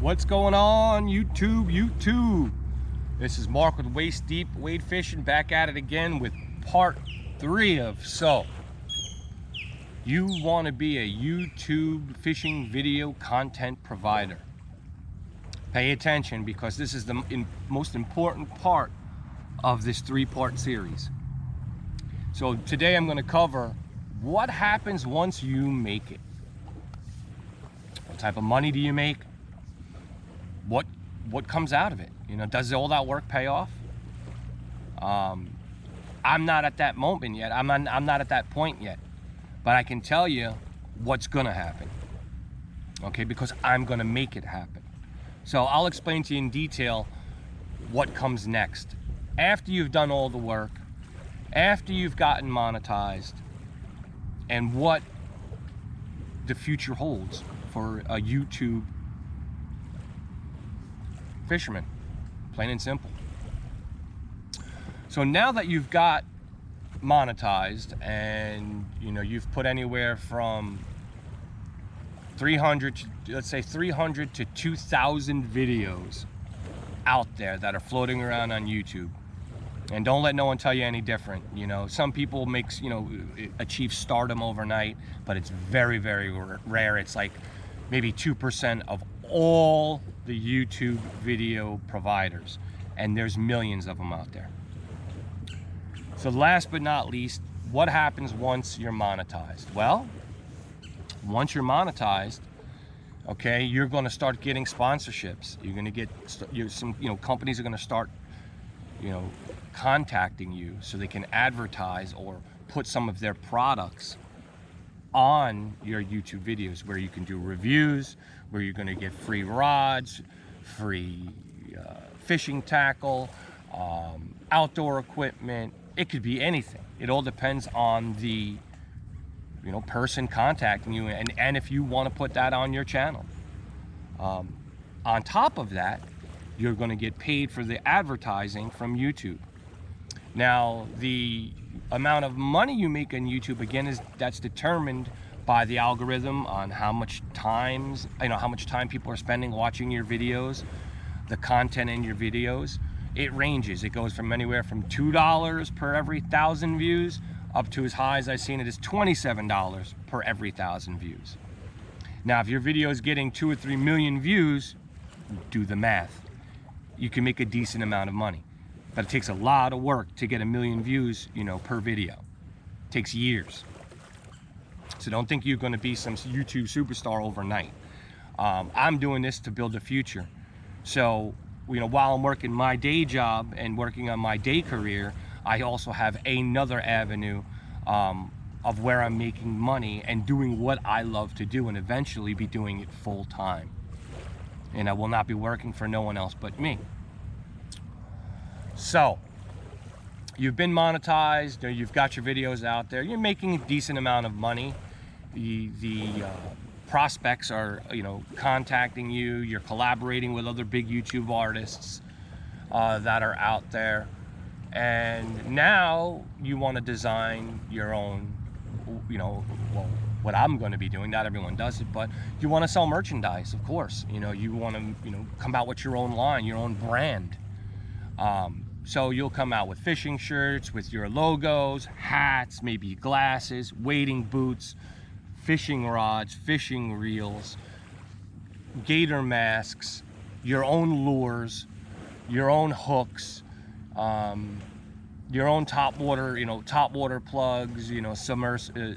What's going on, YouTube? This is Mark with Waist Deep Wade Fishing, back at it again with part 3 of So you want to be a YouTube fishing video content provider. Pay attention, because this is the most important part of this 3-part series. So today I'm going to cover what happens once you make it. What type of money do you make? What comes out of it? You know, does all that work pay off? I'm not at that moment yet. I'm not at that point yet, but I can tell you what's gonna happen. Okay, because I'm gonna make it happen. So I'll explain to you in detail what comes next after you've done all the work, after you've gotten monetized, and what the future holds for a YouTube fisherman, plain and simple. So now that you've got monetized, and you know, you've put anywhere from 300 to, let's say 300 to 2,000 videos out there that are floating around on YouTube, and don't let no one tell you any different. You know, some people achieve stardom overnight, but it's very, very rare. It's like maybe 2% of all the YouTube video providers, and there's millions of them out there. So last but not least, what happens once you're monetized? Well, once you're monetized, okay, you're going to start getting sponsorships. You're going to get companies are going to start contacting you so they can advertise or put some of their products on your YouTube videos, where you can do reviews, where you're going to get free rods, free fishing tackle, outdoor equipment. It could be anything. It all depends on the person contacting you, and if you want to put that on your channel. On top of that, you're going to get paid for the advertising from YouTube. Now, the amount of money you make on YouTube, again, that's determined by the algorithm on how much time people are spending watching your videos, the content in your videos. It ranges. It goes from anywhere from $2 per every 1,000 views up to as high as I've seen it as $27 per every 1,000 views. Now, if your video is getting 2 or 3 million views, do the math. You can make a decent amount of money. But it takes a lot of work to get 1 million views, per video. It takes years. So don't think you're going to be some YouTube superstar overnight. I'm doing this to build a future. So, while I'm working my day job and working on my day career, I also have another avenue of where I'm making money and doing what I love to do, and eventually be doing it full time. And I will not be working for no one else but me. So, you've been monetized, or you've got your videos out there, you're making a decent amount of money. The prospects are, contacting you, you're collaborating with other big YouTube artists that are out there. And now you want to design your own, what I'm going to be doing. Not everyone does it, but you want to sell merchandise, of course. You want to, come out with your own line, your own brand. So you'll come out with fishing shirts with your logos, hats, maybe glasses, wading boots, fishing rods, fishing reels, gator masks, your own lures, your own hooks, your own top water plugs,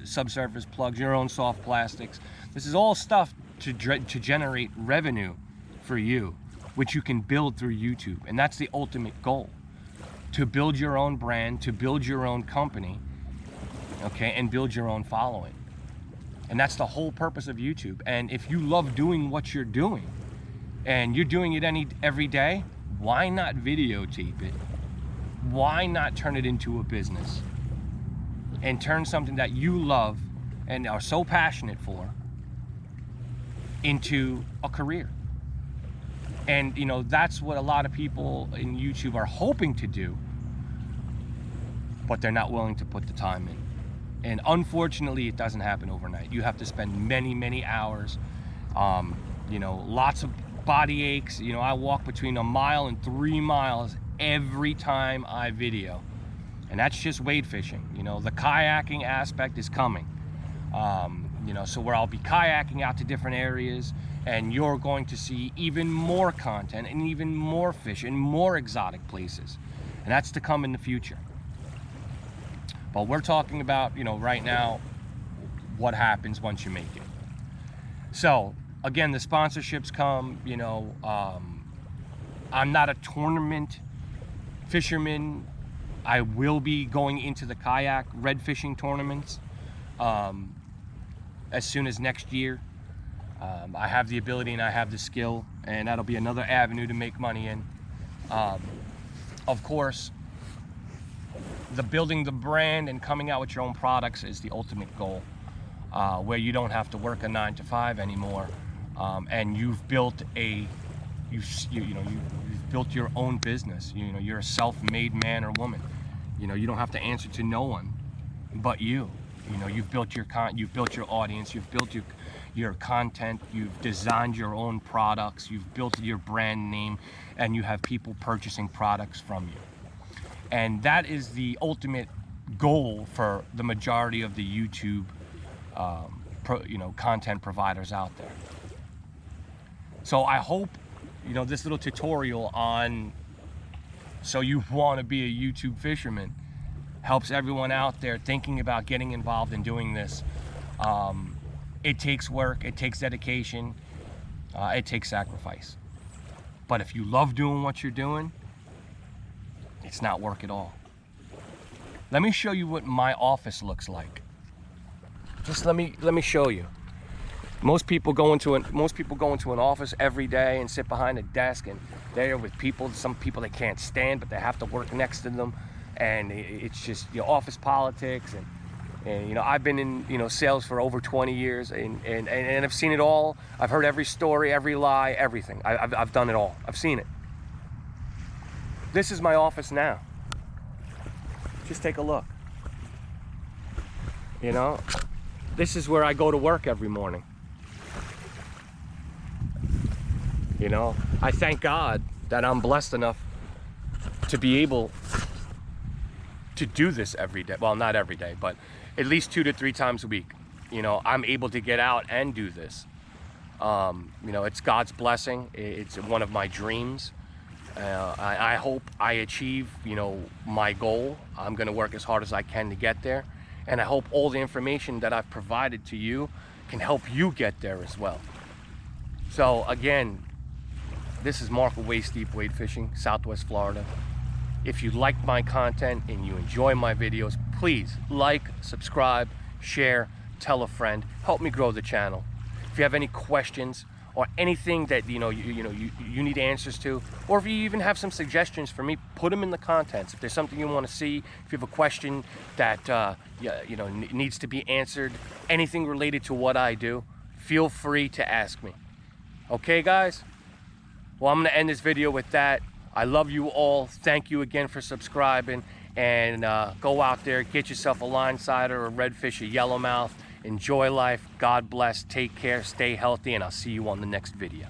subsurface plugs, your own soft plastics. This is all stuff to generate revenue for you, which you can build through YouTube. And that's the ultimate goal, to build your own brand, to build your own company, okay, and build your own following. And that's the whole purpose of YouTube. And if you love doing what you're doing, and you're doing it every day, why not videotape it? Why not turn it into a business and turn something that you love and are so passionate for into a career? And that's what a lot of people in YouTube are hoping to do, but they're not willing to put the time in. And unfortunately, it doesn't happen overnight. You have to spend many, many hours, lots of body aches. You know, I walk between 1 mile and 3 miles every time I video. And that's just wade fishing. You know, the kayaking aspect is coming. You know, so where I'll be kayaking out to different areas, and you're going to see even more content and even more fish in more exotic places. And that's to come in the future. But we're talking about, you know, right now, what happens once you make it. So again, the sponsorships come, you know, I'm not a tournament fisherman. I will be going into the kayak red fishing tournaments as soon as next year. I have the ability and I have the skill, and that'll be another avenue to make money in. Of course, the building the brand and coming out with your own products is the ultimate goal, where you don't have to work a 9-to-5 anymore, and you've built you've built your own business. You know, you're a self-made man or woman. You know, you don't have to answer to no one but you. You know, you've built your audience, you've built your content, you've designed your own products, you've built your brand name, and you have people purchasing products from you. And that is the ultimate goal for the majority of the YouTube content providers out there. So I hope, you know, this little tutorial on so you want to be a YouTube fisherman helps everyone out there thinking about getting involved in doing this. It takes work, it takes dedication, it takes sacrifice. But if you love doing what you're doing, it's not work at all. Let me show you what my office looks like. Just let me show you. Most people go into an office every day and sit behind a desk, and they're with people, some people they can't stand, but they have to work next to them. And it's just, you know, office politics, and you know, I've been in, you know, sales for over 20 years, and I've seen it all. I've heard every story, every lie, everything. I've done it all. I've seen it. This is my office now. Just take a look. You know, this is where I go to work every morning. You know, I thank God that I'm blessed enough to be able to do this every day. Well, not every day, but at least 2 to 3 times a week. You know, I'm able to get out and do this. You know, it's God's blessing. It's one of my dreams. I hope I achieve, you know, my goal. I'm going to work as hard as I can to get there. And I hope all the information that I've provided to you can help you get there as well. So again, this is Mark with Waist Deep Wade Fishing, Southwest Florida. If you like my content and you enjoy my videos, please like, subscribe, share, tell a friend. Help me grow the channel. If you have any questions or anything that you need answers to, or if you even have some suggestions for me, put them in the comments. If there's something you want to see, if you have a question that needs to be answered, anything related to what I do, feel free to ask me. Okay, guys? Well, I'm going to end this video with that. I love you all. Thank you again for subscribing. And go out there, get yourself a line sider, a redfish, a yellowmouth. Enjoy life. God bless. Take care. Stay healthy. And I'll see you on the next video.